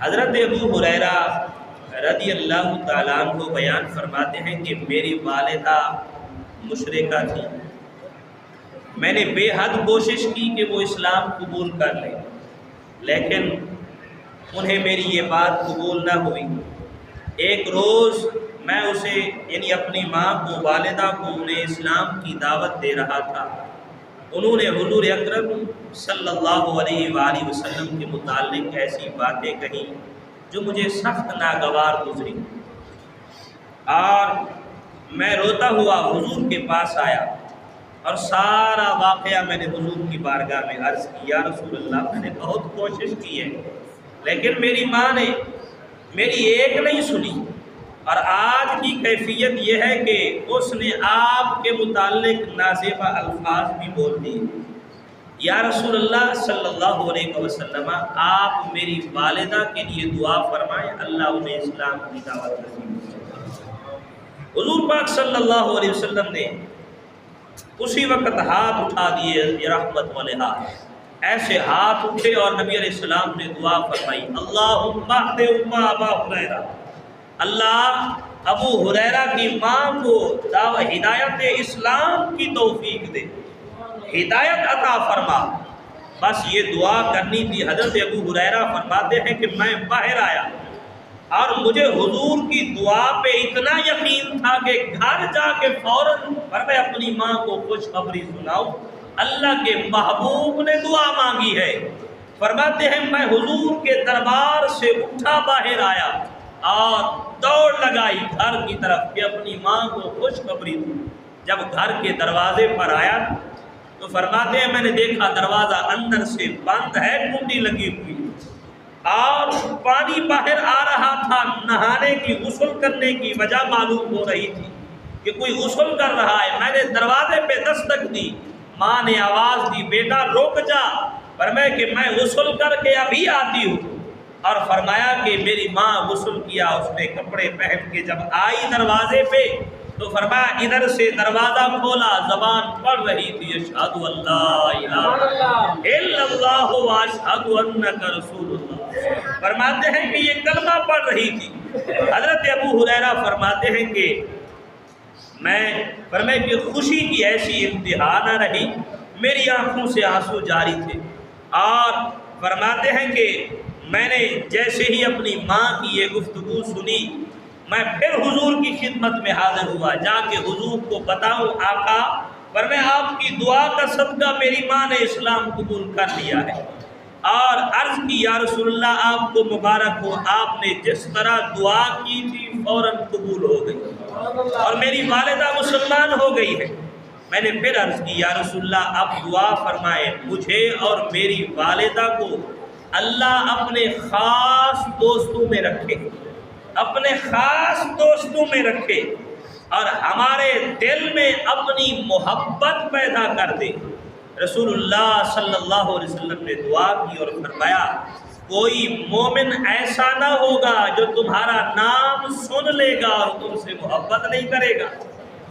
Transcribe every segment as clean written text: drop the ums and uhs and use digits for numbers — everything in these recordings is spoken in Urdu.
حضرت ابو ہریرہ رضی اللہ تعالیٰ عنہ بیان فرماتے ہیں کہ میری والدہ مشرکہ تھی، میں نے بے حد کوشش کی کہ وہ اسلام قبول کر لیں، لیکن انہیں میری یہ بات قبول نہ ہوئی۔ ایک روز میں اسے یعنی اپنی ماں کو، والدہ کو، انہیں اسلام کی دعوت دے رہا تھا۔ انہوں نے حضور اکرم صلی اللہ علیہ وآلہ وسلم کے متعلق ایسی باتیں کہیں جو مجھے سخت ناگوار گزری، اور میں روتا ہوا حضور کے پاس آیا اور سارا واقعہ میں نے حضور کی بارگاہ میں عرض کی، یا رسول اللہ میں نے بہت کوشش کی ہے لیکن میری ماں نے میری ایک نہیں سنی، اور آج کی کیفیت یہ ہے کہ اس نے آپ کے متعلق نازیبہ الفاظ بھی بول دیے۔ یا رسول اللہ صلی اللہ علیہ وسلم آپ میری والدہ کے لیے دعا فرمائیں، اللہ انہیں اسلام کی دعوت نصیب کرے۔ حضور پاک صلی اللہ علیہ وسلم نے اسی وقت ہاتھ اٹھا دیے، یہ رحمت والے ہاتھ، ایسے ہاتھ اٹھے اور نبی علیہ السلام نے دعا فرمائی، اللہم اہد ام ابا ہریرہ، اللہ ابو ہریرہ کی ماں کو ہدایت اسلام کی توفیق دے، ہدایت عطا فرما۔ بس یہ دعا کرنی تھی۔ حضرت ابو ہریرہ فرماتے ہیں کہ میں باہر آیا اور مجھے حضور کی دعا پہ اتنا یقین تھا کہ گھر جا کے فوراً میں اپنی ماں کو خوشخبری سناؤں، اللہ کے محبوب نے دعا مانگی ہے۔ فرماتے ہیں میں حضور کے دربار سے اٹھا باہر آیا اور دوڑ لگائی گھر کی طرف کہ اپنی ماں کو خوشخبری دوں۔ جب گھر کے دروازے پر آیا تو فرماتے ہیں میں نے دیکھا دروازہ اندر سے بند ہے، کنڈی لگی ہوئی، اور پانی باہر آ رہا تھا۔ نہانے کی، غسل کرنے کی وجہ معلوم ہو رہی تھی کہ کوئی غسل کر رہا ہے۔ میں نے دروازے پہ دستک دی، ماں نے آواز دی بیٹا رک جا، فرمایا کہ میں غسل کر کے ابھی آتی ہوں۔ اور فرمایا کہ میری ماں غسل کیا، اس نے کپڑے پہن کے جب آئی دروازے پہ تو فرمایا ادھر سے دروازہ کھولا، زبان پڑھ رہی تھی اشہد ان لا الہ الا اللہ واشہد انک رسول اللہ۔ فرماتے ہیں کہ یہ کلمہ پڑھ رہی تھی۔ حضرت ابو ہریرہ فرماتے ہیں کہ میں فرمایا کہ خوشی کی ایسی انتہا نہ رہی، میری آنکھوں سے آنسو جاری تھے، اور فرماتے ہیں کہ میں نے جیسے ہی اپنی ماں کی یہ گفتگو سنی، میں پھر حضور کی خدمت میں حاضر ہوا، جا کے حضور کو بتاؤں آقا فرمایا آپ کی دعا کا صدقہ میری ماں نے اسلام قبول کر لیا ہے، اور عرض کی یا رسول اللہ آپ کو مبارک ہو، آپ نے جس طرح دعا کی تھی فوراً قبول ہو گئی اور میری والدہ مسلمان ہو گئی ہے۔ میں نے پھر عرض کی یا رسول اللہ اب دعا فرمائے مجھے اور میری والدہ کو اللہ اپنے خاص دوستوں میں رکھے، اپنے خاص دوستوں میں رکھے، اور ہمارے دل میں اپنی محبت پیدا کر دے۔ رسول اللہ صلی اللہ علیہ وسلم نے دعا کی اور فرمایا کوئی مومن ایسا نہ ہوگا جو تمہارا نام سن لے گا اور تم سے محبت نہیں کرے گا۔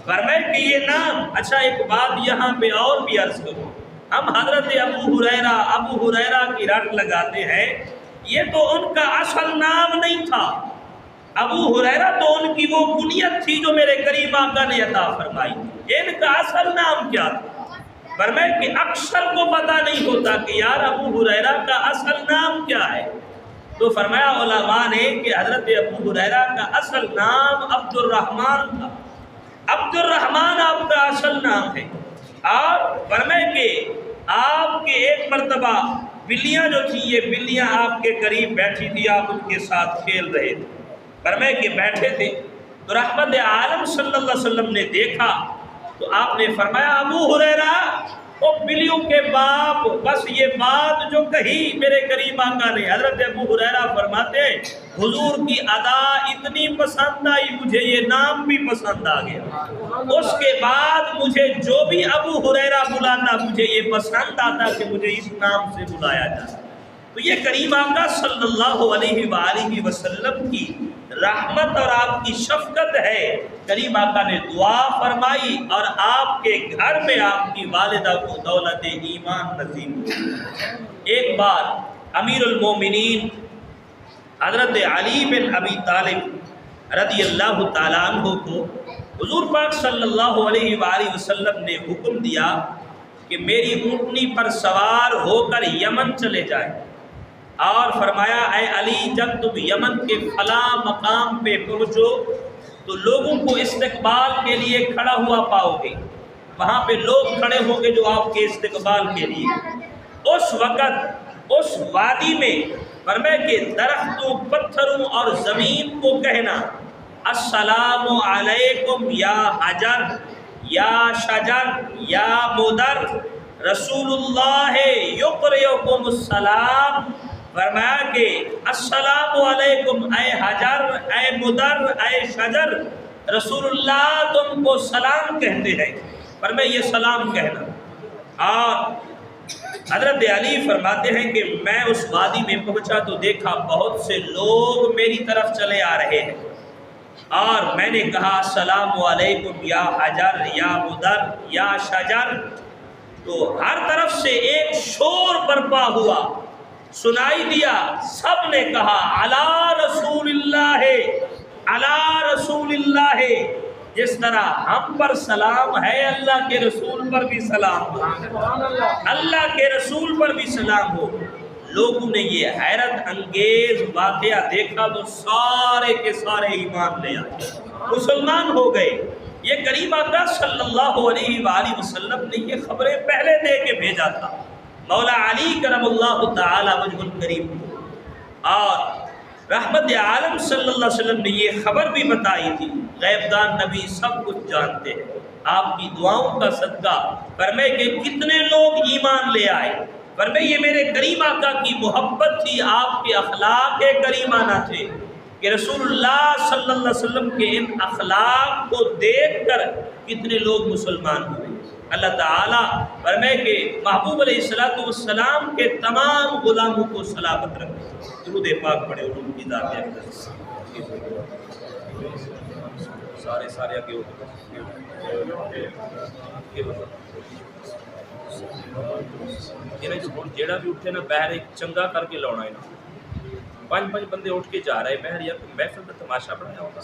فرمائے کہ یہ نام، اچھا ایک بات یہاں پہ اور بھی عرض کروں، ہم حضرت ابو ہریرہ کی رٹ لگاتے ہیں، یہ تو ان کا اصل نام نہیں تھا۔ ابو ہریرہ تو ان کی وہ کنیت تھی جو میرے کریم آقا نے عطا فرمائی، ان کا اصل نام کیا تھا؟ فرمایا کہ اکثر کو پتہ نہیں ہوتا کہ یار ابو ہریرہ کا اصل نام کیا ہے، تو فرمایا علماء نے کہ حضرت ابو ہریرہ کا اصل نام عبد الرحمن تھا، عبد الرحمن آپ کا اصل نام ہے۔ اور فرمایا کہ آپ کے ایک مرتبہ بلیاں جو تھیں، یہ بلیاں آپ کے قریب بیٹھی تھی، آپ ان کے ساتھ کھیل رہے تھے۔ فرمایا کہ بیٹھے تھے تو رحمت عالم صلی اللہ علیہ وسلم نے دیکھا تو آپ نے فرمایا ابو ہریرہ او بلیوں کے باپ، بس یہ بات جو کہی میرے کریم آقا نے۔ حضرت ابو ہریرہ فرماتے حضور کی ادا اتنی پسند آئی، مجھے یہ نام بھی پسند آ گیا، اس کے بعد مجھے جو بھی ابو ہریرہ بلاتا مجھے یہ پسند آتا کہ مجھے اس نام سے بلایا جائے۔ تو یہ کریم آقا صلی اللہ علیہ وآلہ وسلم کی رحمت اور آپ کی شفقت ہے۔ کریم آقا نے دعا فرمائی اور آپ کے گھر میں آپ کی والدہ کو دولت ایمان نصیب ہوئی۔ ایک بار امیر المومنین حضرت علی بن ابی طالب رضی اللہ تعالیٰ عنہ کو حضور پاک صلی اللہ علیہ وآلہ وسلم نے حکم دیا کہ میری اونٹنی پر سوار ہو کر یمن چلے جائیں، اور فرمایا اے علی جب تم یمن کے فلاں مقام پہ پہنچو تو لوگوں کو استقبال کے لیے کھڑا ہوا پاؤ گے، وہاں پہ لوگ کھڑے ہوں گے جو آپ کے استقبال کے لیے۔ اس وقت اس وادی میں فرمایا کہ درختوں، پتھروں اور زمین کو کہنا السلام علیکم یا حجر یا شجر یا مدر، رسول اللہ یقرئکم السلام، فرمایا کہ السلام علیکم اے حجر، اے مدر، اے شجر، رسول اللہ تم کو سلام کہتے ہیں، فرمایا یہ سلام کہنا۔ اور حضرت علی فرماتے ہیں کہ میں اس وادی میں پہنچا تو دیکھا بہت سے لوگ میری طرف چلے آ رہے ہیں، اور میں نے کہا السلام علیکم یا حجر یا مدر یا شجر، تو ہر طرف سے ایک شور برپا ہوا، سنائی دیا، سب نے کہا علی رسول اللہ، علی رسول اللہ، جس طرح ہم پر سلام ہے اللہ کے رسول پر بھی سلام ہو، اللہ کے رسول پر بھی سلام ہو۔ لوگوں نے یہ حیرت انگیز واقعہ دیکھا تو سارے کے سارے ایمان لے آئے، مسلمان ہو گئے۔ یہ کریم آقا صلی اللہ علیہ وآلہ وسلم نے یہ خبریں پہلے دے کے بھیجا تھا مولا علی کرم اللہ تعالی وجہ الکریم کو، اور رحمت عالم صلی اللہ علیہ وسلم نے یہ خبر بھی بتائی تھی۔ غیب دان نبی سب کچھ جانتے ہیں، آپ کی دعاؤں کا صدقہ فرمائے کہ کتنے لوگ ایمان لے آئے، فرمائے یہ میرے کریم آقا کی محبت تھی، آپ کے اخلاق کریمانہ تھے کہ رسول اللہ صلی اللہ علیہ وسلم کے ان اخلاق کو دیکھ کر کتنے لوگ مسلمان ہوئے۔ اللہ تعالیٰ فرمائے کہ محبوب علیہ السلام کے تمام غلاموں کو سلامت رکھے۔ درود پاک پڑھے ان کی ذات اقدس۔ سارے آگے جیڑا بھی اٹھے نا بہر ایک چنگا کر کے لاؤنا ہے نا، 5 بندے اٹھ کے جا رہے بہر، یا محفل کا تماشا بنایا ہوگا،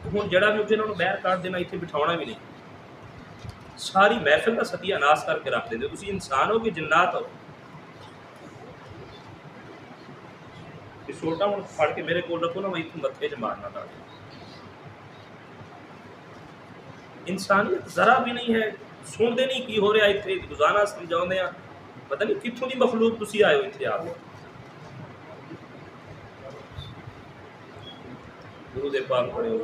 ہوں جڑا بھی اٹھے نا انہوں بہر کاٹ دینا، اتنے بٹھاؤنا بھی نہیں، ساری محفل کا ستیہ ناس کر کے رکھ دیں۔ تسی انسان ہو کہ جنات ہو؟ چھوٹا ہوں پڑھ کے میرے کو رکھو نا، میں اتنے متھے چ مارنا تھا۔ انسانیت ذرا بھی نہیں ہے، سنتے نہیں کی ہو رہا اتنے، روزانہ سمجھاؤں دیا، پتہ نہیں کتوں دی مخلوق تسی آئے ہو اتنے آپ۔ درود پاک پڑھے ہو۔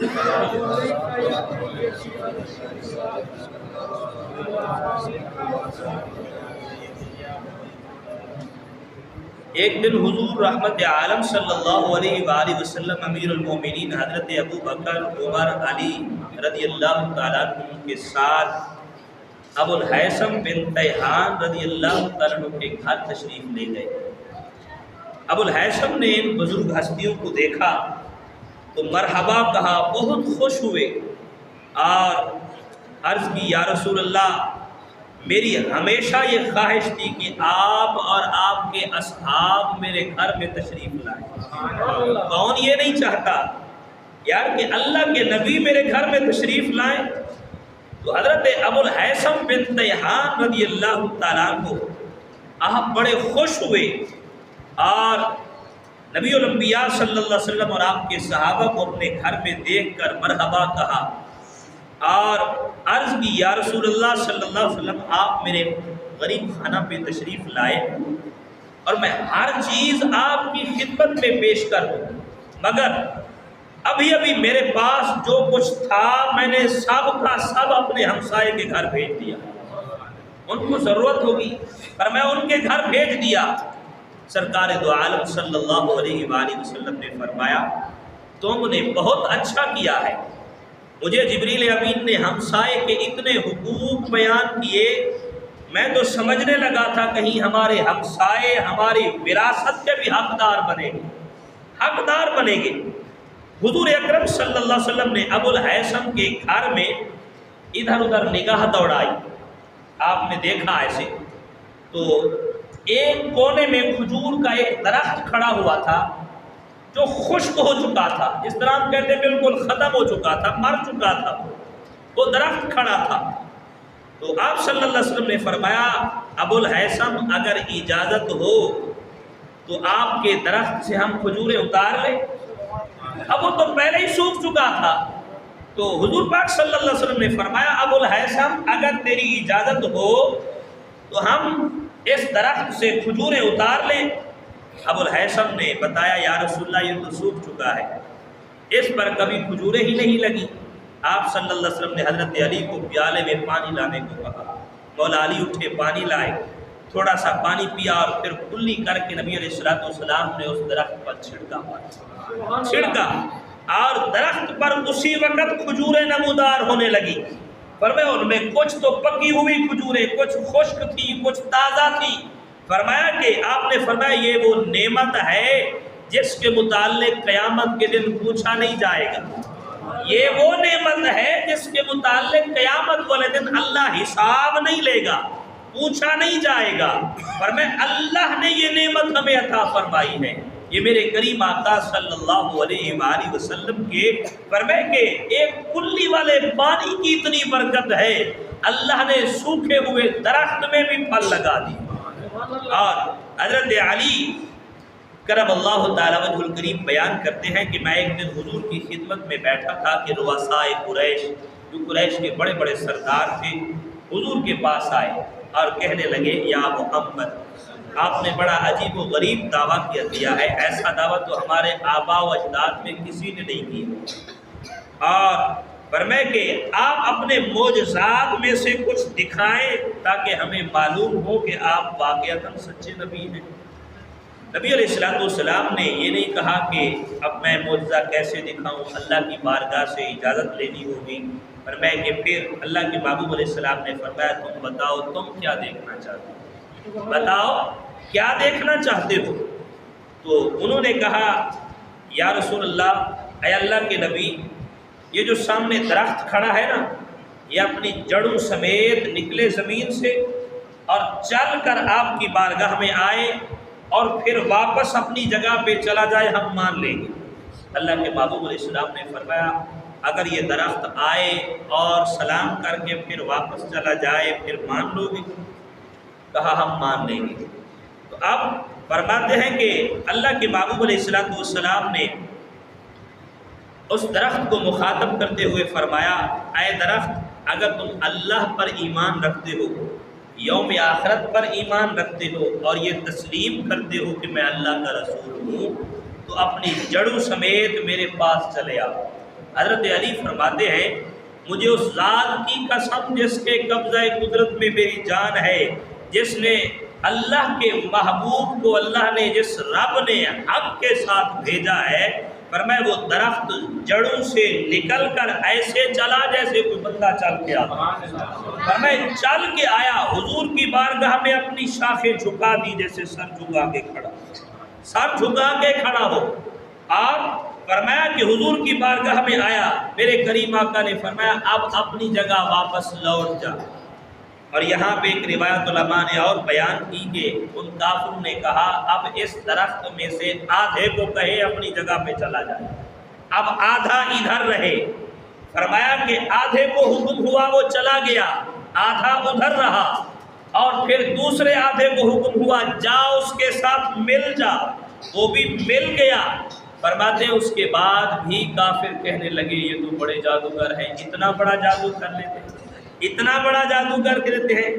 ایک دن حضور رحمت عالم صلی اللہ علیہ وآلہ وسلم امیر المومنین حضرت ابو بکر عمر علی رضی اللہ تعالیٰ عنہ کے ساتھ ابو الحیثم بن تیہان رضی اللہ تعالیٰ عنہ کے گھر تشریف لے گئے۔ ابو الحیثم نے ان بزرگ ہستیوں کو دیکھا تو مرحبا کہا، بہت خوش ہوئے اور عرض کی یا رسول اللہ میری ہمیشہ یہ خواہش تھی کہ آپ اور آپ کے اصحاب میرے گھر میں تشریف لائیں۔ کون یہ نہیں چاہتا یار کہ اللہ کے نبی میرے گھر میں تشریف لائیں؟ تو حضرت ابو الحیثم بن تیہان رضی اللہ تعالیٰ عنہ آپ بڑے خوش ہوئے اور نبی الانبیاء صلی اللہ علیہ وسلم اور آپ کے صحابہ کو اپنے گھر میں دیکھ کر مرحبا کہا اور عرض کی یا رسول اللہ صلی اللہ علیہ وسلم آپ میرے غریب خانہ پہ تشریف لائے اور میں ہر چیز آپ کی خدمت میں پیش کروں، مگر ابھی میرے پاس جو کچھ تھا میں نے سب کا سب اپنے ہمسائے کے گھر بھیج دیا، ان کو ضرورت ہوگی پر میں ان کے گھر بھیج دیا۔ سرکار دو عالم صلی اللہ علیہ وآلہ وسلم نے فرمایا تم نے بہت اچھا کیا ہے، مجھے جبریل امین نے ہمسائے کے اتنے حقوق بیان کیے، میں تو سمجھنے لگا تھا کہیں ہمارے ہمسائے ہماری وراثت کے بھی حقدار بنے گے۔ حضور اکرم صلی اللہ علیہ وسلم نے ابو الحیثم کے گھر میں ادھر ادھر نگاہ دوڑائی، آپ نے دیکھا ایسے تو ایک کونے میں کھجور کا ایک درخت کھڑا ہوا تھا جو خشک ہو چکا تھا، جس طرح ہم کہتے ہیں بالکل ختم ہو چکا تھا، مر چکا تھا، وہ درخت کھڑا تھا۔ تو آپ صلی اللہ علیہ وسلم نے فرمایا ابو الہیثم اگر اجازت ہو تو آپ کے درخت سے ہم کھجوریں اتار لیں۔ اب وہ تو پہلے ہی سوکھ چکا تھا، تو حضور پاک صلی اللہ علیہ وسلم نے فرمایا ابو الہیثم اگر تیری اجازت ہو تو ہم اس درخت سے کھجوریں اتار لیں۔ ابو الہیثم نے بتایا یا رسول اللہ یہ تو سوکھ چکا ہے، اس پر کبھی کھجوریں ہی نہیں لگی۔ آپ صلی اللہ علیہ وسلم نے حضرت علی کو پیالے میں پانی لانے کو کہا، مولا علی اٹھے پانی لائے، تھوڑا سا پانی پیا اور پھر کلی کر کے نبی علیہ السلام نے اس درخت پر چھڑکا اور درخت پر اسی وقت کھجوریں نمودار ہونے لگی۔ فرمایا ان میں کچھ تو پکی ہوئی کھجوریں، کچھ خشک تھی، کچھ تازہ تھی۔ فرمایا کہ آپ نے فرمایا یہ وہ نعمت ہے جس کے متعلق قیامت کے دن پوچھا نہیں جائے گا، یہ وہ نعمت ہے جس کے متعلق قیامت والے دن اللہ حساب نہیں لے گا، پوچھا نہیں جائے گا۔ فرمایا اللہ نے یہ نعمت ہمیں عطا فرمائی ہے، یہ میرے کریم آقا صلی اللہ علیہ وآلہ وسلم کے فرمائے کہ ایک کلی والے پانی کی اتنی برکت ہے، اللہ نے سوکھے ہوئے درخت میں بھی پھل لگا دی۔ اور حضرت علی کرم اللہ تعالیٰ وجہ الکریم بیان کرتے ہیں کہ میں ایک دن حضور کی خدمت میں بیٹھا تھا کہ رؤسائے قریش، جو قریش کے بڑے بڑے سردار تھے، حضور کے پاس آئے اور کہنے لگے یا محمد آپ نے بڑا عجیب و غریب دعویٰ کیا ہے، ایسا دعویٰ تو ہمارے آباء و اجداد میں کسی نے نہیں کیا، اور فرمائے کہ آپ اپنے معجزات میں سے کچھ دکھائیں تاکہ ہمیں معلوم ہو کہ آپ واقعتاً سچے نبی ہیں۔ نبی علیہ السلام نے یہ نہیں کہا کہ اب میں معجزہ کیسے دکھاؤں، اللہ کی بارگاہ سے اجازت لینی ہوگی۔ فرمایا کہ پھر اللہ کے محبوب علیہ السلام نے فرمایا تم بتاؤ تم کیا دیکھنا چاہتے ہو، بتاؤ کیا دیکھنا چاہتے ہو۔ تو انہوں نے کہا یا رسول اللہ، اے اللہ کے نبی، یہ جو سامنے درخت کھڑا ہے نا، یہ اپنی جڑوں سمیت نکلے زمین سے اور چل کر آپ کی بارگاہ میں آئے اور پھر واپس اپنی جگہ پہ چلا جائے، ہم مان لیں گے۔ اللہ کے محبوب علیہ السلام نے فرمایا اگر یہ درخت آئے اور سلام کر کے پھر واپس چلا جائے پھر مان لو گے؟ کہا ہم مان لیں گے۔ تو اب فرماتے ہیں کہ اللہ کے محبوب علیہ السلام نے اس درخت کو مخاطب کرتے ہوئے فرمایا اے درخت اگر تم اللہ پر ایمان رکھتے ہو، یوم آخرت پر ایمان رکھتے ہو اور یہ تسلیم کرتے ہو کہ میں اللہ کا رسول ہوں، تو اپنی جڑوں سمیت میرے پاس چلے آؤ۔ حضرت علی فرماتے ہیں مجھے اس ذات کی قسم جس کے قبضہ قدرت میں میری جان ہے، جس نے اللہ کے محبوب کو اللہ نے جس رب نے حق کے ساتھ بھیجا ہے، فرمایا وہ درخت جڑوں سے نکل کر ایسے چلا جیسے کوئی بندہ چل کے آتا، فرمایا چل کے آیا، حضور کی بارگاہ میں اپنی شاخیں جھکا دی جیسے سر جھکا کے کھڑا ہو، اور فرمایا کہ حضور کی بارگاہ میں آیا، میرے کریم آقا نے فرمایا اب اپنی جگہ واپس لوٹ جا۔ اور یہاں پہ ایک روایت علماء نے اور بیان کی کہ ان کافروں نے کہا اب اس درخت میں سے آدھے کو کہے اپنی جگہ پہ چلا جائے، اب آدھا ادھر رہے۔ فرمایا کہ آدھے کو حکم ہوا وہ چلا گیا، آدھا ادھر رہا، اور پھر دوسرے آدھے کو حکم ہوا جا اس کے ساتھ مل جا، وہ بھی مل گیا۔ فرماتے ہیں اس کے بعد بھی کافر کہنے لگے یہ تو بڑے جادوگر ہیں، اتنا بڑا جادو کر لیتے ہیں، اتنا بڑا جادو کر کے دیتے ہیں۔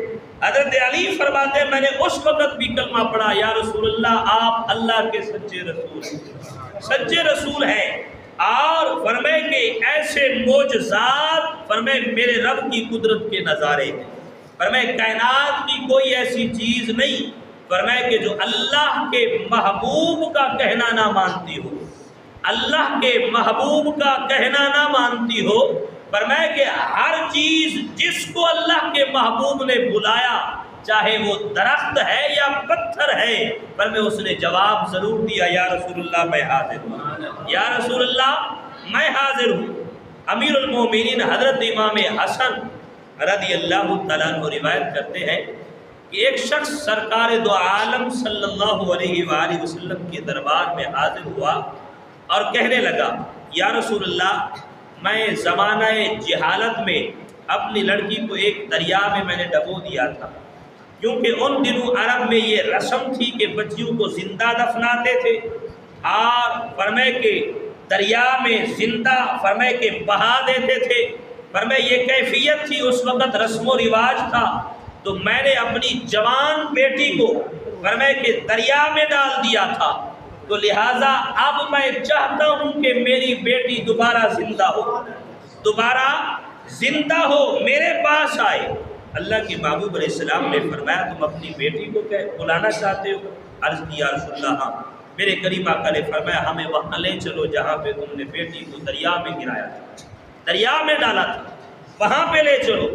حضرت علی فرماتے ہیں میں نے اس وقت بھی کلمہ پڑھا یا رسول اللہ آپ اللہ کے سچے رسول ہیں، اور فرمائے کہ ایسے معجزات فرمائے میرے رب کی قدرت کے نظارے ہیں، فرمائے کائنات کی کوئی ایسی چیز نہیں فرمائے کہ جو اللہ کے محبوب کا کہنا نہ مانتی ہو، اللہ کے محبوب کا کہنا نہ مانتی ہو۔ فرمایا کہ ہر چیز جس کو اللہ کے محبوب نے بلایا، چاہے وہ درخت ہے یا پتھر ہے، فرمایا اس نے جواب ضرور دیا یا رسول اللہ میں حاضر ہوں، یا رسول اللہ میں حاضر ہوں۔ امیر المومنین حضرت امام حسن رضی اللہ تعالیٰ عنہ روایت کرتے ہیں کہ ایک شخص سرکار دو عالم صلی اللہ علیہ وآلہ وسلم کے دربار میں حاضر ہوا اور کہنے لگا یا رسول اللہ، میں زمانہ جہالت میں اپنی لڑکی کو ایک دریا میں نے ڈبو دیا تھا، کیونکہ ان دنوں عرب میں یہ رسم تھی کہ بچیوں کو زندہ دفناتے تھے اور فرمائے کہ دریا میں زندہ فرمائے کہ بہا دیتے تھے۔ فرمائے یہ کیفیت تھی، اس وقت رسم و رواج تھا، تو میں نے اپنی جوان بیٹی کو فرمائے کہ دریا میں ڈال دیا تھا، تو لہٰذا اب میں چاہتا ہوں کہ میری بیٹی دوبارہ زندہ ہو میرے پاس آئے۔ اللہ کے محبوب علیہ السلام نے فرمایا تم اپنی بیٹی کو بلانا چاہتے ہو؟ عرض کیا رسول اللہ ہاں۔ میرے کریم آقا نے فرمایا ہمیں وہاں لے چلو جہاں پہ تم نے بیٹی کو دریا میں گرایا تھا، دریا میں ڈالا تھا، وہاں پہ لے چلو۔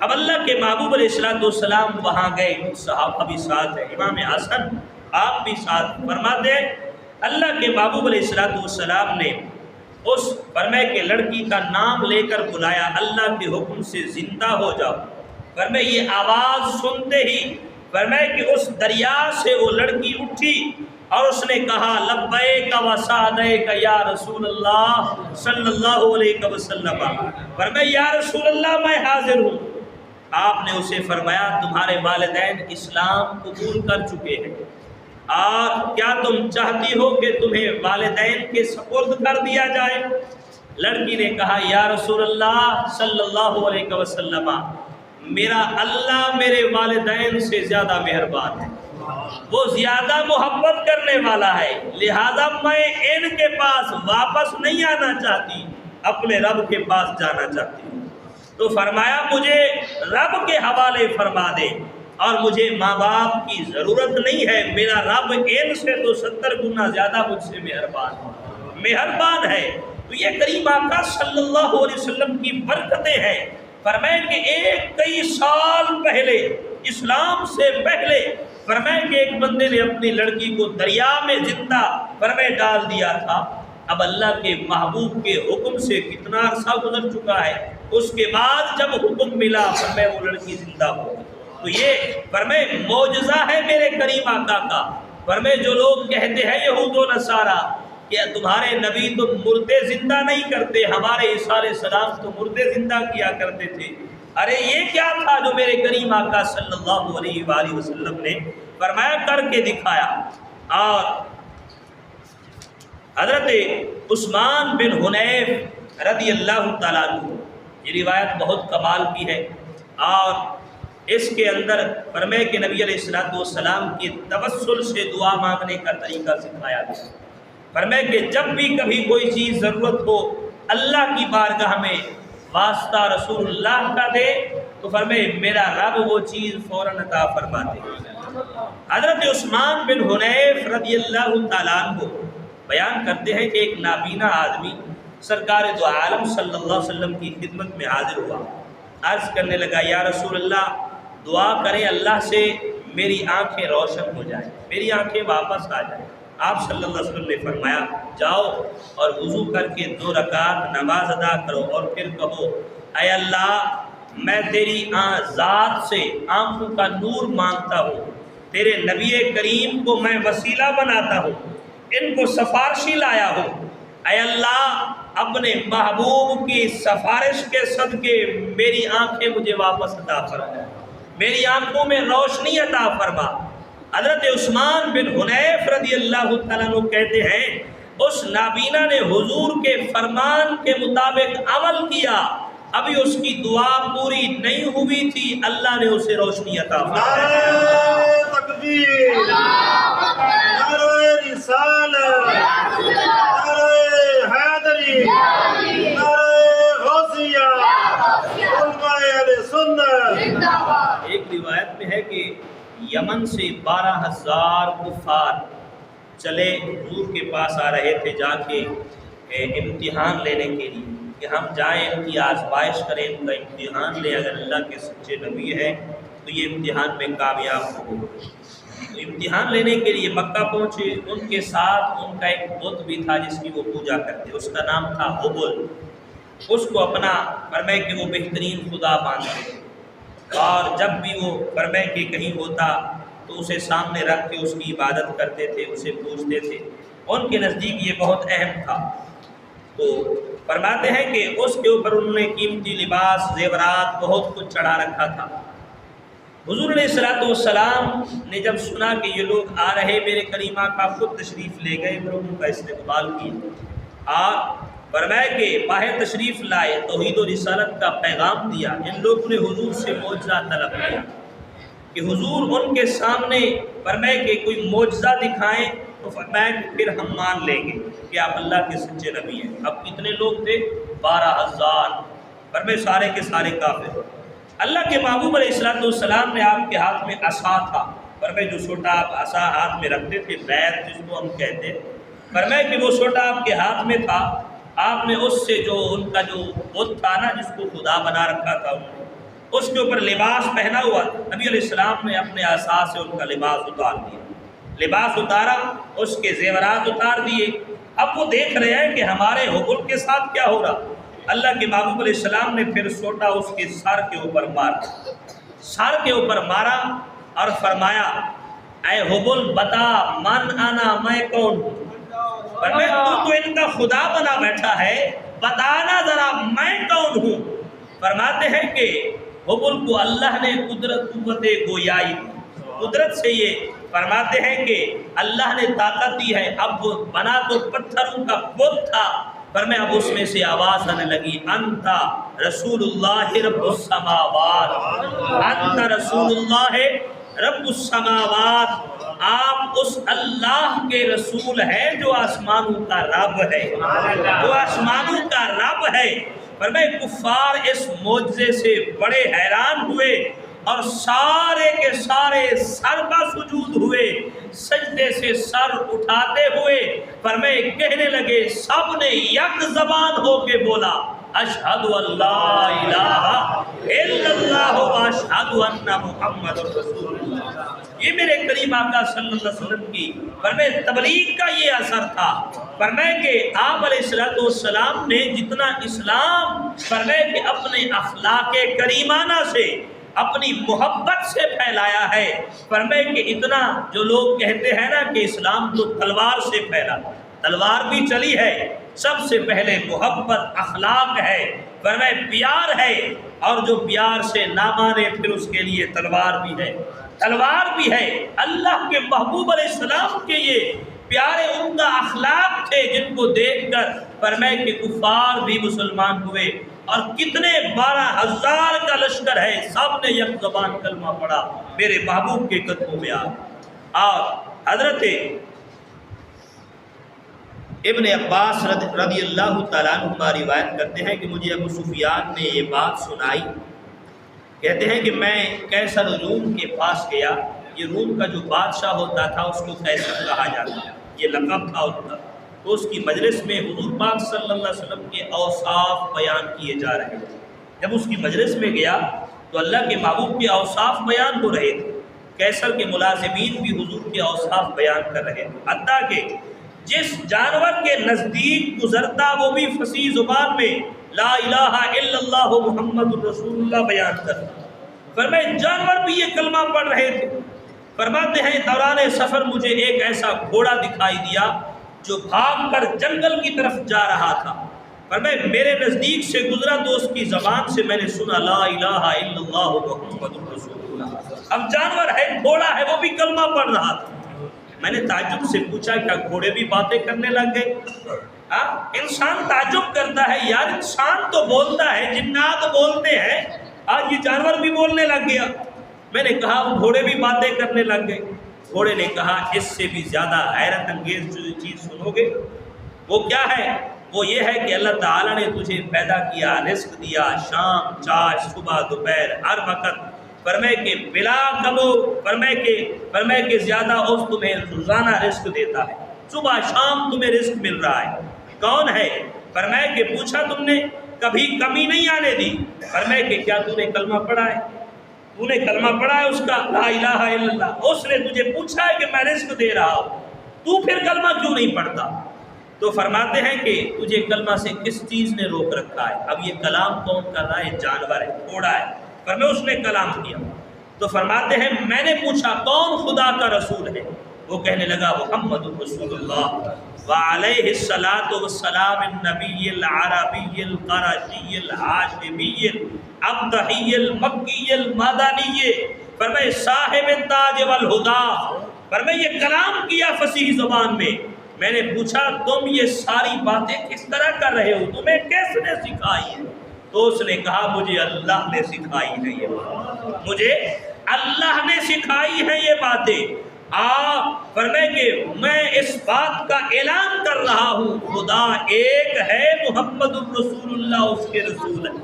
اب اللہ کے محبوب علیہ السلام وہاں گئے، صحابہ بھی ساتھ ہیں، امام حسن آپ بھی ساتھ۔ فرماتے ہیں اللہ کے محبوب علیہ السلام نے اس فرمائے کہ لڑکی کا نام لے کر بلایا، اللہ کے حکم سے زندہ ہو جاؤ۔ فرمائے یہ آواز سنتے ہی فرمائے کہ اس دریا سے وہ لڑکی اٹھی اور اس نے کہا لبیک و سعدیک یا رسول اللہ صلی اللہ علیہ وسلم۔ فرمایا یا رسول اللہ میں حاضر ہوں۔ آپ نے اسے فرمایا تمہارے والدین اسلام قبول کر چکے ہیں، اور کیا تم چاہتی ہو کہ تمہیں والدین کے سپرد کر دیا جائے؟ لڑکی نے کہا یا رسول اللہ صلی اللہ علیہ وسلم، میرا اللہ میرے والدین سے زیادہ مہربان ہے، وہ زیادہ محبت کرنے والا ہے، لہذا میں ان کے پاس واپس نہیں آنا چاہتی، اپنے رب کے پاس جانا چاہتی ہوں۔ تو فرمایا مجھے رب کے حوالے فرما دے، اور مجھے ماں باپ کی ضرورت نہیں ہے، میرا رب ان سے تو 70 گنا زیادہ مجھ سے مہربان ہے۔ تو یہ کریم آقا صلی اللہ علیہ وسلم کی برکتیں ہیں۔ فرمائے کہ کئی سال پہلے، اسلام سے پہلے، فرمائے کہ ایک بندے نے اپنی لڑکی کو دریا میں زندہ فرمائے ڈال دیا تھا۔ اب اللہ کے محبوب کے حکم سے کتنا عرصہ گزر چکا ہے، اس کے بعد جب حکم ملا فرمائے وہ لڑکی زندہ ہو۔ تو یہ فرمائے معجزہ ہے میرے کریم آقا کا۔ فرمائے جو لوگ کہتے ہیں یہود و نصارہ کہ تمہارے نبی تو مردے زندہ نہیں کرتے، ہمارے عیسیٰ علیہ السلام تو مردے زندہ کیا کرتے تھے، ارے یہ کیا تھا جو میرے کریم آقا صلی اللہ علیہ وآلہ وسلم نے فرمایا کر کے دکھایا۔ اور حضرت عثمان بن حنیف رضی اللہ تعالیٰ عنہ، یہ روایت بہت کمال کی ہے، اور اس کے اندر فرمائے کہ نبی علیہ السلام کی توسل سے دعا مانگنے کا طریقہ سکھایا گیا۔ فرمائے کہ جب بھی کبھی کوئی چیز ضرورت ہو اللہ کی بارگاہ میں واسطہ رسول اللہ کا دے، تو فرمائے میرا رب وہ چیز فوراً عطا فرما دے۔ حضرت عثمان بن حنیف رضی اللہ تعالیٰ عنہ بیان کرتے ہیں کہ ایک نابینا آدمی سرکار دو عالم صلی اللہ علیہ وسلم کی خدمت میں حاضر ہوا، عرض کرنے لگا یا رسول اللہ دعا کریں اللہ سے میری آنکھیں روشن ہو جائیں، میری آنکھیں واپس آ جائیں۔ آپ صلی اللہ علیہ وسلم نے فرمایا جاؤ اور وضو کر کے 2 رکعت نماز ادا کرو، اور پھر کہو اے اللہ میں تیری ذات سے آنکھوں کا نور مانگتا ہوں، تیرے نبی کریم کو میں وسیلہ بناتا ہوں، ان کو سفارشی لایا ہوں، اے اللہ اپنے محبوب کی سفارش کے صدقے میری آنکھیں مجھے واپس عطا فرما، میری آنکھوں میں روشنی عطا فرما۔ حضرت عثمان بن حنیف رضی اللہ تعالیٰ عنہ کہتے ہیں اس نابینا نے حضور کے فرمان کے مطابق عمل کیا، ابھی اس کی دعا پوری نہیں ہوئی تھی، اللہ نے اسے روشنی عطا فرمائی۔ نعرہ تکبیر، نعرہ رسالت، نعرہ حیدری، نعرہ غوثیہ، علماء اہل سنت۔ ایک روایت میں ہے کہ یمن سے 12,000 کفار چلے حضور کے پاس آ رہے تھے جا کے امتحان لینے کے لیے کہ ہم جائیں ان کی آزمائش کریں، ان کا امتحان لیں، اگر اللہ کے سچے نبی ہیں تو یہ امتحان میں کامیاب ہو۔ تو امتحان لینے کے لیے مکہ پہنچے، ان کے ساتھ ان کا ایک بت بھی تھا جس کی وہ پوجا کرتے، اس کا نام تھا حبل، اس کو اپنا فرمائے کہ وہ بہترین خدا مانتے تھے۔ اور جب بھی وہ فرمائے کہ کہیں ہوتا تو اسے سامنے رکھ کے اس کی عبادت کرتے تھے، اسے پوچھتے تھے، ان کے نزدیک یہ بہت اہم تھا۔ تو فرماتے ہیں کہ اس کے اوپر انہوں نے قیمتی لباس، زیورات، بہت کچھ چڑھا رکھا تھا۔ حضور علیہ الصلوۃ والسلام نے جب سنا کہ یہ لوگ آ رہے میرے کریمہ کا، خود تشریف لے گئے، لوگوں کا استقبال کیا اور فرمایا کہ باہر تشریف لائے، توحید و رسالت کا پیغام دیا۔ ان لوگوں نے حضور سے معجزہ طلب کیا کہ حضور ان کے سامنے فرمائے کہ کوئی معجزہ دکھائیں، تو فرمایا کہ پھر ہم مان لیں گے کہ آپ اللہ کے سچے نبی ہیں۔ اب کتنے لوگ تھے؟ 12,000۔ فرمائے سارے کے سارے کافر۔ اللہ کے محبوب علیہ السلام نے آپ کے ہاتھ میں عصا تھا، فرمائے جو چھوٹا آپ عصا ہاتھ میں رکھتے تھے، بیت جس کو ہم کہتے ہیں، فرمائے کہ وہ چھوٹا آپ کے ہاتھ میں تھا۔ آپ نے اس سے جو ان کا جو بت تھا نا، جس کو خدا بنا رکھا تھا انہوں نے، اس کے اوپر لباس پہنا ہوا تھا۔ نبی علیہ السلام نے اپنے عصا سے ان کا لباس اتار دیا، لباس اتارا، اس کے زیورات اتار دیے۔ اب وہ دیکھ رہے ہیں کہ ہمارے حبل کے ساتھ کیا ہو رہا۔ اللہ کے محبوب علیہ السلام نے پھر سوٹا اس کے سر کے اوپر مارا، سر کے اوپر مارا اور فرمایا اے حبل بتا من انا، میں کون ہوں؟ فرمایا تو ان کا خدا بنا بیٹھا ہے، بتانا ذرا میں کون ہوں۔ فرماتے ہیں کہ حبل کو اللہ نے قوت گویائی، قدرت سے یہ فرماتے ہیں کہ اللہ نے طاقت دی ہے۔ اب وہ بنا تو پتھروں کا بت تھا، فرمایا اب اس میں سے آواز آنے لگی، انتا رسول اللہ رب السماوات، انتا رسول اللہ رب السماوات، آپ اس اللہ کے رسول ہیں جو آسمانوں کا رب ہے، جو آسمانوں کا رب ہے۔ فرمایا کفار اس معجزے سے بڑے حیران ہوئے اور سارے کے سارے سر کا سجود ہوئے، سجدے سے سر اٹھاتے ہوئے فرمائے کہنے لگے، سب نے یک زبان ہو کے بولا، اشہد ان لا الہ الا اللہ و اشہد ان محمد رسول اللہ۔ یہ میرے کریم آقا صلی اللہ علیہ وسلم کی فرمائے تبلیغ کا یہ اثر تھا۔ فرمائے کہ آپ علیہ السلام نے جتنا اسلام فرمائے کہ اپنے اخلاق کریمانہ سے، اپنی محبت سے پھیلایا ہے، فرمائے کہ اتنا جو لوگ کہتے ہیں نا کہ اسلام تو تلوار سے پھیلا، تلوار بھی چلی ہے، سب سے پہلے محبت اخلاق ہے، فرمائے پیار ہے، اور جو پیار سے نہ مانے پھر اس کے لیے تلوار بھی ہے، تلوار بھی ہے۔ اللہ کے محبوب علیہ السلام کے یہ پیارے عمدہ اخلاق تھے جن کو دیکھ کر فرمائے کہ کفار بھی مسلمان ہوئے، اور کتنے 12,000 کا لشکر ہے، سب نے یک زبان کلمہ پڑھا، میرے محبوب کے قدموں میں آ۔ اور حضرت ابن عباس رضی اللہ تعالیٰ عنہ روایت کرتے ہیں کہ مجھے ابو سفیان نے یہ بات سنائی، کہتے ہیں کہ میں قیصر روم کے پاس گیا، یہ روم کا جو بادشاہ ہوتا تھا اس کو قیصر کہا جاتا، یہ لقب تھا اس کا۔ تو اس کی مجلس میں حضور پاک صلی اللہ علیہ وسلم کے اوصاف بیان کیے جا رہے تھے۔ جب اس کی مجلس میں گیا تو اللہ کے محبوب کے اوصاف بیان ہو رہے تھے، قیصر کے ملازمین بھی حضور کے اوصاف بیان کر رہے تھے، حتیٰ کہ جس جانور کے نزدیک گزرتا وہ بھی فصیح زبان میں لا الہ الا اللہ محمد رسول اللہ بیان کرتا۔ فرمائے جانور بھی یہ کلمہ پڑھ رہے تھے۔ فرماتے ہیں دوران سفر مجھے ایک ایسا گھوڑا دکھائی دیا جو بھاگ کر جنگل کی طرف جا رہا تھا، فرمائے میرے نزدیک سے گزرا تو اس کی زبان سے میں نے سنا لا الہ الا اللہ محمد رسول اللہ۔ اب جانور ہے، گھوڑا ہے، وہ بھی کلمہ پڑھ رہا تھا۔ میں نے تعجب سے پوچھا کیا گھوڑے بھی باتیں کرنے لگ گئے؟ انسان تعجب کرتا ہے، یار انسان تو بولتا ہے، جنات بولتے ہیں، آج یہ جانور بھی بولنے لگ گیا۔ میں نے کہا وہ گھوڑے بھی باتیں کرنے لگ گئے۔ گھوڑے نے کہا اس سے بھی زیادہ حیرت انگیز جو چیز سنو گے وہ کیا ہے؟ وہ یہ ہے کہ اللہ تعالیٰ نے تجھے پیدا کیا، رزق دیا، شام چاش صبح دوپہر ہر وقت، فرمائے کہ بلا کمو، فرمائے کہ زیادہ اس تمہیں روزانہ رزق دیتا ہے، صبح شام تمہیں رزق مل رہا ہے۔ کون ہے؟ فرمائے کہ پوچھا تم نے، کبھی کمی نہیں آنے دی۔ فرمائے کہ کیا تو نے کلمہ پڑھا ہے؟ تو نے کلمہ پڑھا ہے اس کا لا الہ الا اللہ؟ اس نے تجھے پوچھا ہے کہ میں رزق دے رہا ہوں، تو پھر کلمہ کیوں نہیں پڑھتا؟ تو فرماتے ہیں کہ تجھے کلمہ سے کس چیز نے روک رکھا ہے؟ اب یہ کلام کون کر رہا ہے؟ جانور ہے، گھوڑا ہے۔ فرمایا اس نے کلام کیا۔ تو فرماتے ہیں میں نے پوچھا کون خدا کا رسول ہے؟ وہ کہنے لگا محمد رسول اللہ وعلیہ الصلاۃ والسلام النبی العربی القرشی الہاشمی الابدحی المکی المدنی، فرمائے صاحب تاج والہدا، فرمائے یہ کلام کیا فصیح زبان میں۔ میں نے پوچھا تم یہ ساری باتیں کس طرح کر رہے ہو، تمہیں کس نے سکھائی ہے؟ تو اس نے کہا مجھے اللہ نے سکھائی ہے یہ بات، مجھے اللہ نے سکھائی ہے یہ باتیں۔ آپ فرمائے کہ میں اس بات کا اعلان کر رہا ہوں خدا ایک ہے، محمد الرسول اللہ اس کے رسول ہیں،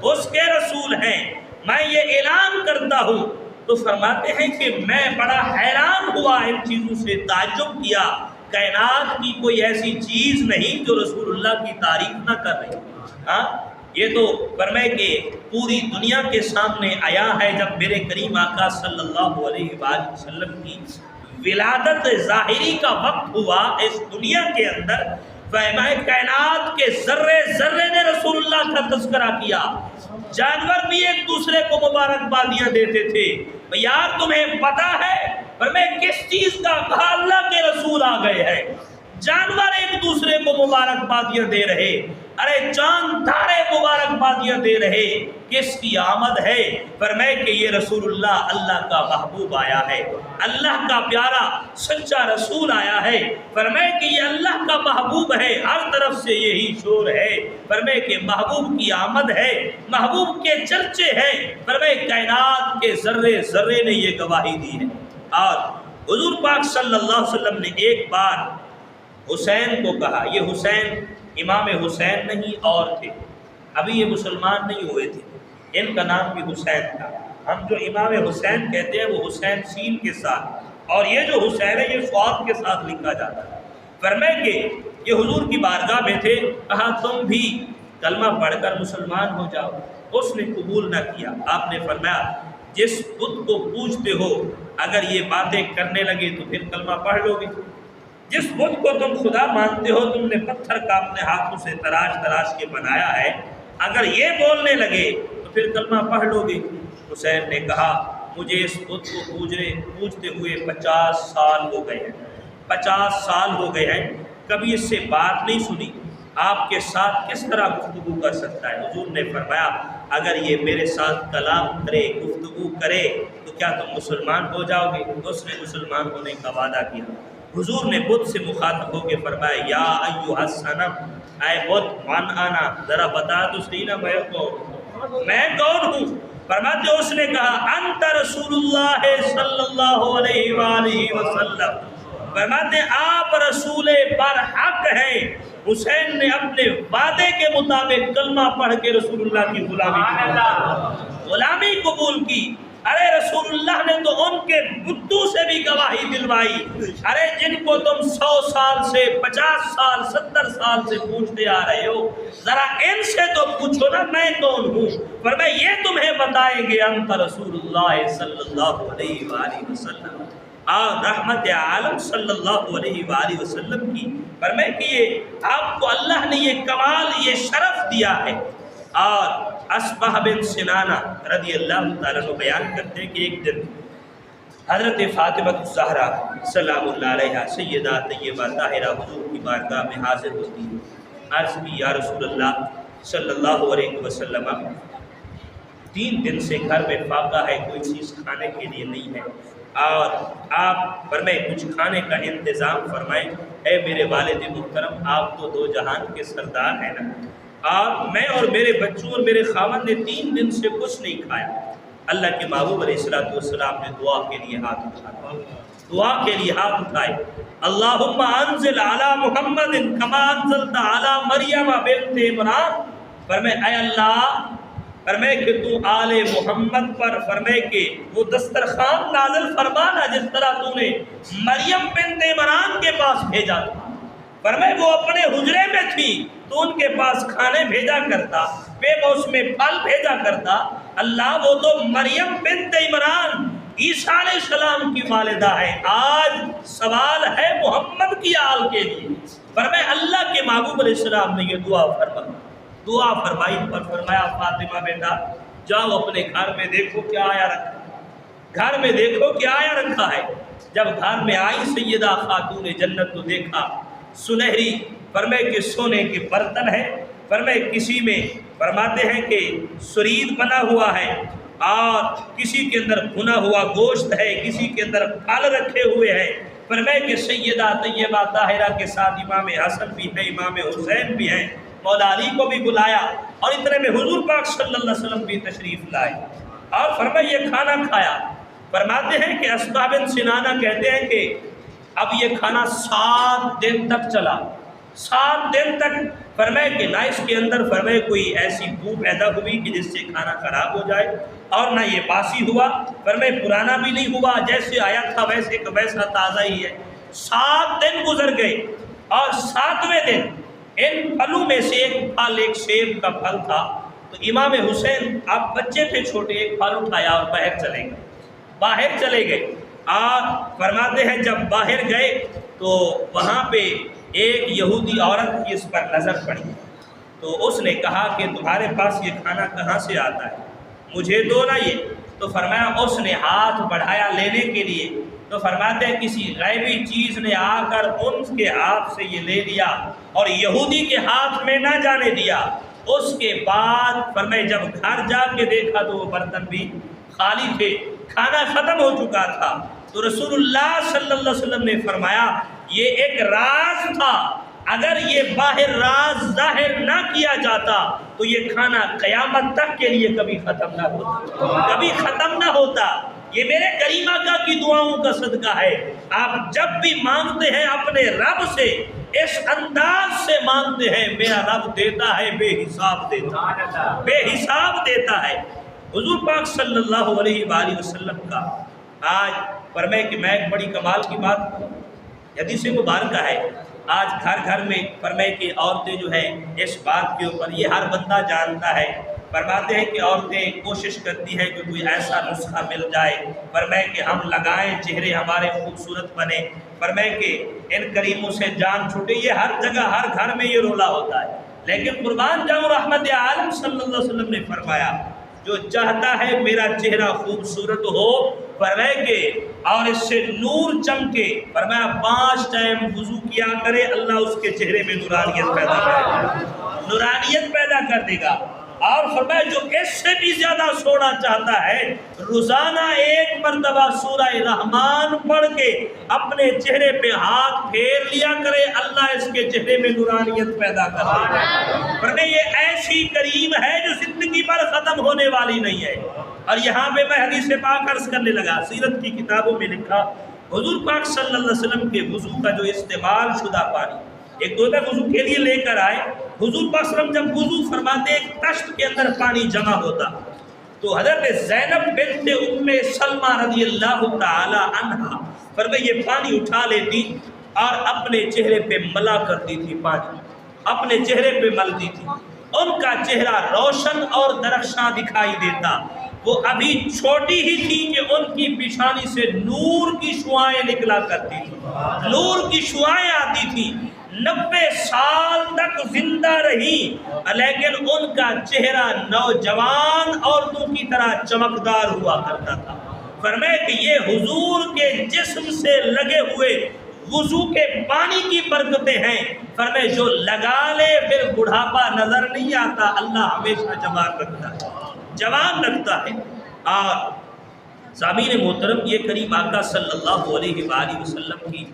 اس کے رسول ہیں، میں یہ اعلان کرتا ہوں۔ تو فرماتے ہیں کہ میں بڑا حیران ہوا، ان چیزوں سے تعجب کیا، کائنات کی کوئی ایسی چیز نہیں جو رسول اللہ کی تعریف نہ کر رہی۔ ہاں یہ تو فرمائے کہ پوری دنیا کے سامنے آیا ہے جب میرے کریم آقا صلی اللہ علیہ وآلہ وسلم کی ولادت ظاہری کا وقت ہوا اس دنیا کے اندر، فرمائے کائنات کے ذرے ذرے نے رسول اللہ کا تذکرہ کیا، جانور بھی ایک دوسرے کو مبارکبادیاں دیتے تھے، یار تمہیں پتہ ہے فرمائے کس چیز کا؟ کہا اللہ کے رسول آ گئے ہیں۔ جانور ایک دوسرے کو مبارکبادیاں دے رہے، ارے چاند تارے مبارکبادیاں دے رہے، کس کی آمد ہے؟ فرمائے کہ یہ رسول اللہ اللہ کا محبوب آیا ہے، اللہ کا پیارا سچا رسول آیا ہے، فرمائے کہ یہ اللہ کا محبوب ہے، ہر طرف سے یہی شور ہے، فرمائے کہ محبوب کی آمد ہے، محبوب کے چرچے ہیں، فرمائے کائنات کے ذرے ذرے نے یہ گواہی دی ہے۔ اور حضور پاک صلی اللہ علیہ وسلم نے ایک بار حسین کو کہا، یہ حسین امام حسین نہیں اور تھے، ابھی یہ مسلمان نہیں ہوئے تھے، ان کا نام بھی حسین تھا، ہم جو امام حسین کہتے ہیں وہ حسین سین کے ساتھ، اور یہ جو حسین ہے یہ صاد کے ساتھ لکھا جاتا ہے۔ فرمائے کہ یہ حضور کی بارگاہ میں تھے، کہا تم بھی کلمہ پڑھ کر مسلمان ہو جاؤ، اس نے قبول نہ کیا۔ آپ نے فرمایا جس بت کو پوجتے ہو اگر یہ باتیں کرنے لگے تو پھر کلمہ پڑھ لو گے، جس بت کو تم خدا مانتے ہو تم نے پتھر کا اپنے ہاتھوں سے تراش تراش کے بنایا ہے، اگر یہ بولنے لگے تو پھر کلمہ پڑھ لو گے۔ حسین نے کہا مجھے اس بت کو پوجتے ہوئے 50 سال ہو گئے ہیں، 50 سال ہو گئے ہیں، کبھی اس سے بات نہیں سنی، آپ کے ساتھ کس طرح گفتگو کر سکتا ہے؟ حضور نے فرمایا اگر یہ میرے ساتھ کلام کرے، گفتگو کرے تو کیا تم مسلمان ہو جاؤ گے؟ اس نے مسلمان ہونے کا وعدہ کیا۔ حضور نے بت سے مخاطب ہو کے فرمایا یا ایھا الصنم، اے بت من انا، ذرا بتا تو صحیح نا میں کون ہوں؟ فرماتے اس نے کہا انت رسول اللہ صلی اللہ علیہ وآلہ وسلم، فرماتے آپ رسول برحق ہیں۔ حسین نے اپنے وعدے کے مطابق کلمہ پڑھ کے رسول اللہ کی غلامی قبول کی۔ ارے رسول اللہ نے تو ان کے بتوں سے بھی گواہی دلوائی، ارے جن کو تم 100 سال سے 50 سال 70 سال سے پوچھتے آ رہے ہو، ذرا ان سے تو پوچھو نا میں کون ہوں، فرمایا یہ تمہیں بتائیں گے انت رسول اللہ صلی اللہ علیہ وآلہ وسلم، اور رحمت عالم صلی اللہ علیہ وآلہ وسلم کی۔ فرمایا کہ یہ آپ کو اللہ نے یہ کمال یہ شرف دیا ہے۔ اور اصبح بن سنانہ رضی اللہ تعالیٰ عنہ بیان کرتے ہیں کہ ایک دن حضرت فاطمہ الزہرا سلام اللہ علیہا سیدہ طیبہ طاہرہ حضور کی بارگاہ میں حاضر ہوتی ہے، عرض کی یا رسول اللہ صلی اللہ علیہ وسلم 3 دن سے گھر میں فاقہ ہے، کوئی چیز کھانے کے لیے نہیں ہے، اور آپ فرمائے کچھ کھانے کا انتظام فرمائیں۔ اے میرے والد محترم آپ تو 2 جہان کے سردار ہیں نا، آپ میں اور میرے بچوں اور میرے خاوند نے 3 دن سے کچھ نہیں کھایا۔ اللہ کے محبوب علیہ السلام نے دعا کے لیے ہاتھ اٹھائے، دعا کے لیے ہاتھ اٹھائے، اللہم انزل علی محمد کما انزلت علی مریم بنت عمران، فرمائے اے اللہ، فرمائے کہ تو آل محمد پر فرمائے کہ وہ دسترخوان نازل فرمانا جس طرح تو نے مریم بنت عمران کے پاس بھیجا تھا، فرمائے وہ اپنے حجرے میں تھی تو ان کے پاس کھانے بھیجا کرتا، بے موسم پھل بھیجا کرتا، اللہ وہ تو مریم بنت عمران عیسیٰ علیہ السلام کی والدہ ہے، آج سوال ہے محمد کی آل کے لیے، فرمائے اللہ کے محبوب علیہ السلام نے یہ دعا فرمائی پر فرمایا فاطمہ بیٹا جاؤ اپنے گھر میں دیکھو کیا آیا رکھا ہے، گھر میں دیکھو کیا آیا رکھا ہے۔ جب گھر میں آئی سیدہ خاتون جنت تو دیکھا سنہری فرمائے کہ سونے کے برتن ہے، فرمائے کسی میں فرماتے ہیں کہ سرید بنا ہوا ہے اور کسی کے اندر بھنا ہوا گوشت ہے، کسی کے اندر پھل رکھے ہوئے ہیں۔ فرمائے کہ سیدہ طیبہ طاہرہ کے ساتھ امام حسن بھی ہے، امام حسین بھی ہیں، مولا علی کو بھی بلایا اور اتنے میں حضور پاک صلی اللہ علیہ وسلم بھی تشریف لائے اور فرمائے یہ کھانا کھایا۔ فرماتے ہیں کہ اسباب سنانہ کہتے ہیں کہ اب یہ کھانا 7 دن تک چلا، 7 دن تک فرمائے کہ نہ اس کے اندر فرمائے کوئی ایسی بو پیدا ہوئی کہ جس سے کھانا خراب ہو جائے اور نہ یہ باسی ہوا، فرمائے پرانا بھی نہیں ہوا، جیسے آیا تھا ویسے کا ویسا تازہ ہی ہے۔ 7 دن گزر گئے اور 7ویں دن ان پھلوں میں سے ایک پھل، ایک سیب کا پھل تھا، تو امام حسین آپ بچے تھے چھوٹے، ایک پھل اٹھایا اور باہر چلے گئے اور فرماتے ہیں جب باہر گئے تو وہاں پہ ایک یہودی عورت کی اس پر نظر پڑی، تو اس نے کہا کہ تمہارے پاس یہ کھانا کہاں سے آتا ہے، مجھے دو نا یہ۔ تو فرمایا اس نے ہاتھ بڑھایا لینے کے لیے، تو فرماتے ہیں کسی غیبی چیز نے آ کر ان کے ہاتھ سے یہ لے لیا اور یہودی کے ہاتھ میں نہ جانے دیا۔ اس کے بعد فرمائے جب گھر جا کے دیکھا تو وہ برتن بھی خالی تھے، کھانا ختم ہو چکا تھا۔ تو رسول اللہ صلی اللہ علیہ وسلم نے فرمایا یہ ایک راز تھا، اگر یہ باہر راز ظاہر نہ کیا جاتا تو یہ کھانا قیامت تک کے لیے کبھی ختم نہ ہوتا، کبھی ختم نہ ہوتا۔ یہ میرے کریم آقا کی دعاؤں کا صدقہ ہے۔ آپ جب بھی مانگتے ہیں اپنے رب سے اس انداز سے مانگتے ہیں، میرا رب دیتا ہے بے حساب دیتا ہے، بے حساب دیتا ہے۔ حضور پاک صلی اللہ علیہ وآلہ وسلم کا آج فرمائے کہ میں ایک بڑی کمال کی بات حدیث مبارکہ ہے، آج گھر گھر میں فرمائے کہ عورتیں جو ہے اس بات کے اوپر یہ ہر بندہ جانتا ہے، فرماتے ہیں کہ عورتیں کوشش کرتی ہیں کہ کوئی ایسا نسخہ مل جائے، فرمائے کہ ہم لگائیں چہرے ہمارے خوبصورت بنے، فرمائے کہ ان کریموں سے جان چھوٹے۔ یہ ہر جگہ ہر گھر میں یہ رولا ہوتا ہے، لیکن قربان جاؤں رحمت عالم صلی اللہ علیہ وسلم نے فرمایا جو چاہتا ہے میرا چہرہ خوبصورت ہو فرمائے کہ اور اس سے نور چمکے، فرمایا 5 ٹائم وضو کیا کرے، اللہ اس کے چہرے میں نورانیت پیدا کرے گا، نورانیت پیدا کر دے گا۔ اور فرمایا جو اس سے بھی زیادہ سونا چاہتا ہے روزانہ 1 مرتبہ سورہ رحمان پڑھ کے اپنے چہرے پہ ہاتھ پھیر لیا کرے، اللہ اس کے چہرے میں نورانیت پیدا کر دے گا۔ فرمایا یہ ایسی کریم ہے جو زندگی پر ختم ہونے والی نہیں ہے۔ اور یہاں پہ میں حدیث پاک عرض کرنے لگا، سیرت کی کتابوں میں لکھا حضور پاک صلی اللہ علیہ وسلم کے وضو کا جو استعمال شدہ پانی ایک دو وضو کے لیے لے کر آئے، حضور پاک صلی اللہ علیہ وسلم جب وضو فرماتے ایک تشت کے اندر پانی جمع ہوتا تو حضرت زینب بنت ام سلمہ رضی اللہ تعالی عنہا فرمایا یہ پانی اٹھا لیتی اور اپنے چہرے پہ ملا کرتی تھی، پانی اپنے چہرے پہ ملتی تھی، ان کا چہرہ روشن اور درخشاں دکھائی دیتا۔ وہ ابھی چھوٹی ہی تھی کہ ان کی پیشانی سے نور کی شعاعیں نکلا کرتی تھی، نور کی شعاعیں آتی تھی۔ 90 سال تک زندہ رہی لیکن ان کا چہرہ نوجوان عورتوں کی طرح چمکدار ہوا کرتا تھا۔ فرمایا کہ یہ حضور کے جسم سے لگے ہوئے وضو کے پانی کی برکتیں ہیں، فرمایا جو لگا لے پھر بڑھاپا نظر نہیں آتا، اللہ ہمیشہ جوان رکھتا ہے، جوان رکھتا ہے۔ اور سامعین محترم یہ کریم آقا صلی اللہ علیہ وآلہ وسلم کی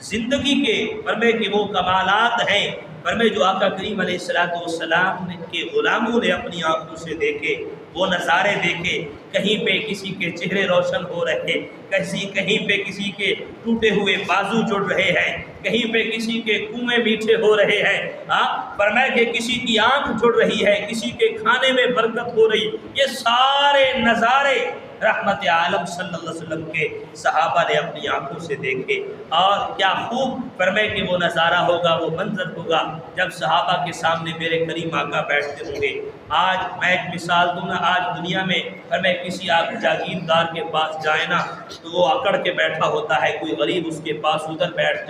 زندگی کے فرمائے کہ وہ کمالات ہیں، فرمائے جو آقا کریم علیہ السلام کے غلاموں نے اپنی آنکھوں سے دیکھے، وہ نظارے دیکھے، کہیں پہ کسی کے چہرے روشن ہو رہے، کہیں پہ کسی کے ٹوٹے ہوئے بازو جڑ رہے ہیں، کہیں پہ کسی کے کنویں میٹھے ہو رہے ہیں، فرمایا کہ کسی کی آنکھ جڑ رہی ہے، کسی کے کھانے میں برکت ہو رہی۔ یہ سارے نظارے رحمت عالم صلی اللہ علیہ وسلم کے صحابہ نے اپنی آنکھوں سے دیکھے۔ اور کیا خوب فرمائے کہ وہ نظارہ ہوگا، وہ منظر ہوگا جب صحابہ کے سامنے میرے کریم آقا بیٹھتے ہوں گے، آج میں ایک مثال دوں نا، آج دنیا میں اگر میں کسی آپ جاگیردار کے پاس جائے نا تو وہ اکڑ کے بیٹھا ہوتا ہے، کوئی غریب اس کے پاس ادھر بیٹھ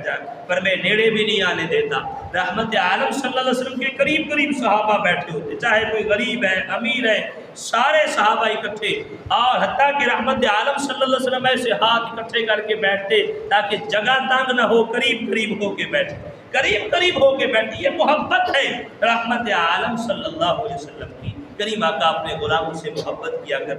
جا پر میں نیڑے بھی نہیں آنے دیتا۔ رحمت عالم صلی اللہ علیہ وسلم کے قریب قریب صحابہ بیٹھے ہوتے، چاہے کوئی غریب ہے امیر ہے، سارے صحابہ اکٹھے، اور حتیٰ کہ رحمت عالم صلی اللہ علیہ وسلم ایسے ہاتھ اکٹھے کر کے بیٹھتے تاکہ جگہ تنگ نہ ہو، قریب قریب ہو کے بیٹھے، قریب قریب ہو کے بیٹھے۔ یہ محبت ہے رحمت عالم صلی اللہ علیہ وسلم کی۔ کریم آقا اپنے غلاموں سے محبت کیا کرتے